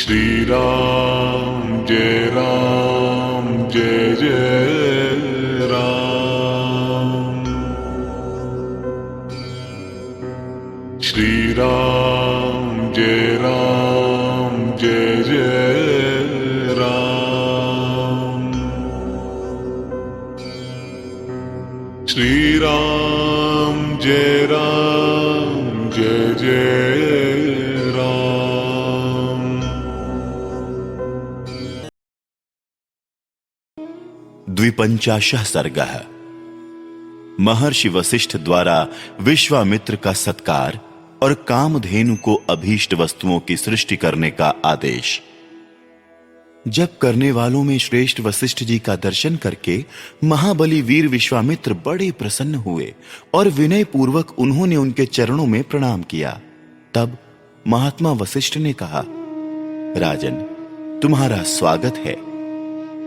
श्री राम जय जय राम। श्री राम जय जय राम। श्री राम जय जय राम। द्विपंचाशः सर्गः। महर्षि वशिष्ठ द्वारा विश्वामित्र का सत्कार और कामधेनु को अभीष्ट वस्तुओं की सृष्टि करने का आदेश। जब करने वालों में श्रेष्ठ वशिष्ठ जी का दर्शन करके महाबली वीर विश्वामित्र बड़े प्रसन्न हुए और विनय पूर्वक उन्होंने उनके चरणों में प्रणाम किया। तब महात्मा वशिष्ठ ने कहा, राजन, तुम्हारा स्वागत है।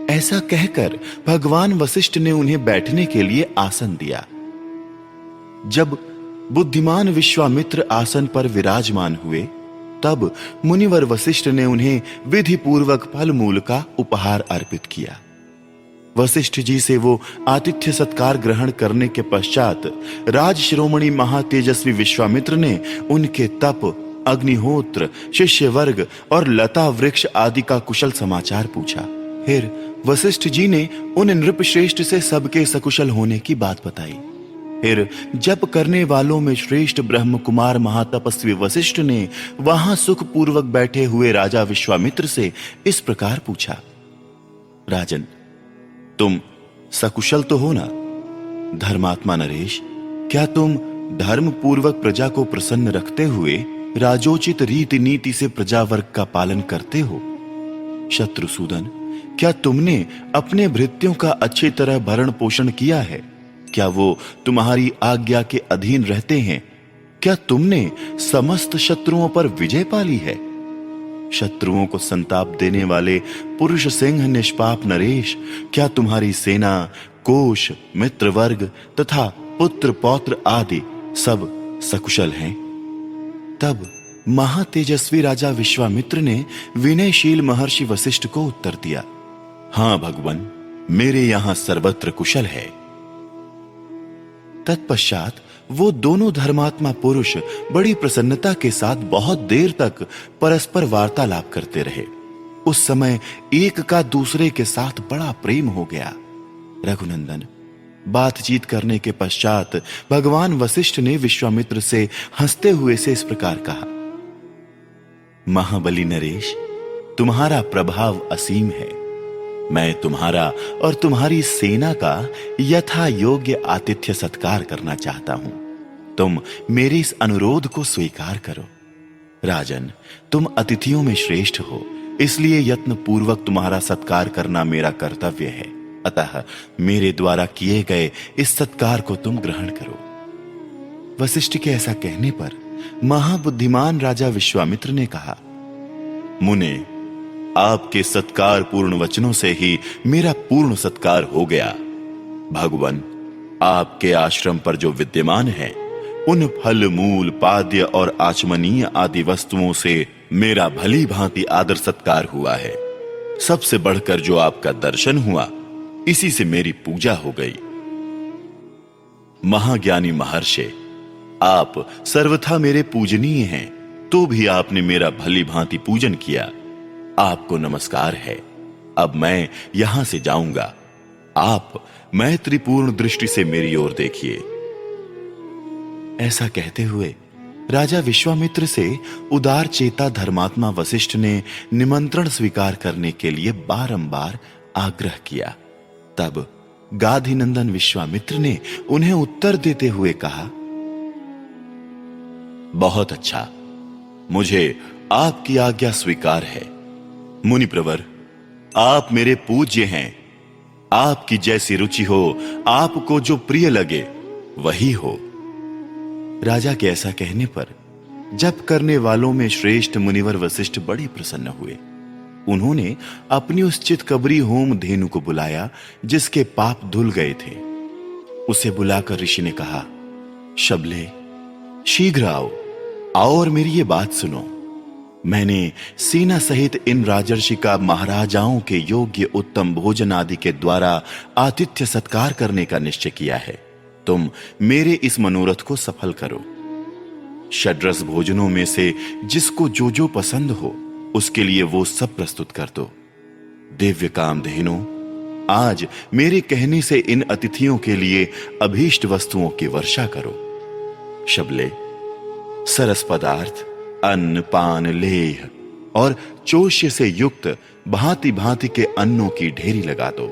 ऐसा कहकर भगवान वशिष्ठ ने उन्हें बैठने के लिए आसन दिया। जब बुद्धिमान विश्वामित्र आसन पर विराजमान हुए, तब मुनिवर वशिष्ठ ने उन्हें विधि पूर्वक फल मूल का उपहार अर्पित किया। वशिष्ठ जी से वो आतिथ्य सत्कार ग्रहण करने के पश्चात राज शिरोमणि महातेजस्वी विश्वामित्र ने उनके तप, अग्निहोत्र, शिष्य वर्ग और लता वृक्ष आदि का कुशल समाचार पूछा। फिर वशिष्ठ जी ने उन नृपश्रेष्ठ से सबके सकुशल होने की बात बताई। फिर जप करने वालों में श्रेष्ठ ब्रह्म कुमार महातपस्वी वशिष्ठ ने वहां सुख पूर्वक बैठे हुए राजा विश्वामित्र से इस प्रकार पूछा, राजन, तुम सकुशल तो हो ना? धर्मात्मा नरेश, क्या तुम धर्म पूर्वक प्रजा को प्रसन्न रखते हुए राजोचित रीति नीति से प्रजा वर्ग का पालन करते हो? शत्रुसूदन, क्या तुमने अपने भृत्यों का अच्छी तरह भरण पोषण किया है? क्या वो तुम्हारी आज्ञा के अधीन रहते हैं? क्या तुमने समस्त शत्रुओं पर विजय पाली है? शत्रुओं को संताप देने वाले पुरुष सिंह निष्पाप नरेश, क्या तुम्हारी सेना, कोश, मित्र वर्ग तथा पुत्र पौत्र आदि सब सकुशल हैं? तब महातेजस्वी राजा विश्वामित्र ने विनयशील महर्षि वशिष्ठ को उत्तर दिया, हां भगवान, मेरे यहां सर्वत्र कुशल है। तत्पश्चात वो दोनों धर्मात्मा पुरुष बड़ी प्रसन्नता के साथ बहुत देर तक परस्पर वार्तालाप करते रहे। उस समय एक का दूसरे के साथ बड़ा प्रेम हो गया। रघुनंदन, बातचीत करने के पश्चात भगवान वशिष्ठ ने विश्वामित्र से हंसते हुए से इस प्रकार कहा, महाबली नरेश, तुम्हारा प्रभाव असीम है। मैं तुम्हारा और तुम्हारी सेना का यथा योग्य आतिथ्य सत्कार करना चाहता हूं। तुम मेरे इस अनुरोध को स्वीकार करो। राजन, तुम अतिथियों में श्रेष्ठ हो, इसलिए यत्न पूर्वक तुम्हारा सत्कार करना मेरा कर्तव्य है। अतः मेरे द्वारा किए गए इस सत्कार को तुम ग्रहण करो। वशिष्ठ के ऐसा कहने पर महाबुद्धिमान राजा विश्वामित्र ने कहा, मुने, आपके सत्कार पूर्ण वचनों से ही मेरा पूर्ण सत्कार हो गया। भगवान, आपके आश्रम पर जो विद्यमान है, उन फल मूल, पाद्य और आचमनीय आदि वस्तुओं से मेरा भली भांति आदर सत्कार हुआ है। सबसे बढ़कर जो आपका दर्शन हुआ, इसी से मेरी पूजा हो गई। महाज्ञानी महर्षि, आप सर्वथा मेरे पूजनीय हैं, तो भी आपने मेरा भली भांति पूजन किया। आपको नमस्कार है। अब मैं यहां से जाऊंगा। आप मैत्रीपूर्ण दृष्टि से मेरी ओर देखिए। ऐसा कहते हुए राजा विश्वामित्र से उदार चेता धर्मात्मा वशिष्ठ ने निमंत्रण स्वीकार करने के लिए बारंबार आग्रह किया। तब गाधिनंदन विश्वामित्र ने उन्हें उत्तर देते हुए कहा, बहुत अच्छा, मुझे आपकी आज्ञा स्वीकार है। मुनिप्रवर, आप मेरे पूज्य हैं। आपकी जैसी रुचि हो, आपको जो प्रिय लगे वही हो। राजा के ऐसा कहने पर जप करने वालों में श्रेष्ठ मुनिवर वशिष्ठ बड़े प्रसन्न हुए। उन्होंने अपनी उस चितकबरी होम धेनु को बुलाया जिसके पाप धुल गए थे। उसे बुलाकर ऋषि ने कहा, शबले, शीघ्र आओ और मेरी ये बात सुनो। मैंने सेना सहित इन राजर्षि का महाराजाओं के योग्य उत्तम भोजन आदि के द्वारा आतिथ्य सत्कार करने का निश्चय किया है। तुम मेरे इस मनोरथ को सफल करो। षड्रस भोजनों में से जिसको जो जो पसंद हो उसके लिए वो सब प्रस्तुत कर दो। दिव्य कामधेनु, आज मेरे कहने से इन अतिथियों के लिए अभीष्ट वस्तुओं की वर्षा करो। शबले, सरस पदार्थ, अन्न पान लेह और चोष्य से युक्त भांति भांति के अन्नों की ढेरी लगा दो।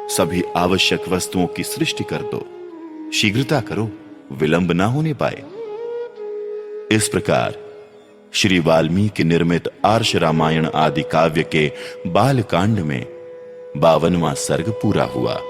सभी आवश्यक वस्तुओं की सृष्टि कर दो। शीघ्रता करो, विलंब ना होने पाए। इस प्रकार श्री वाल्मीकि निर्मित आर्ष रामायण आदि काव्य के बालकांड में 52वां सर्ग पूरा हुआ।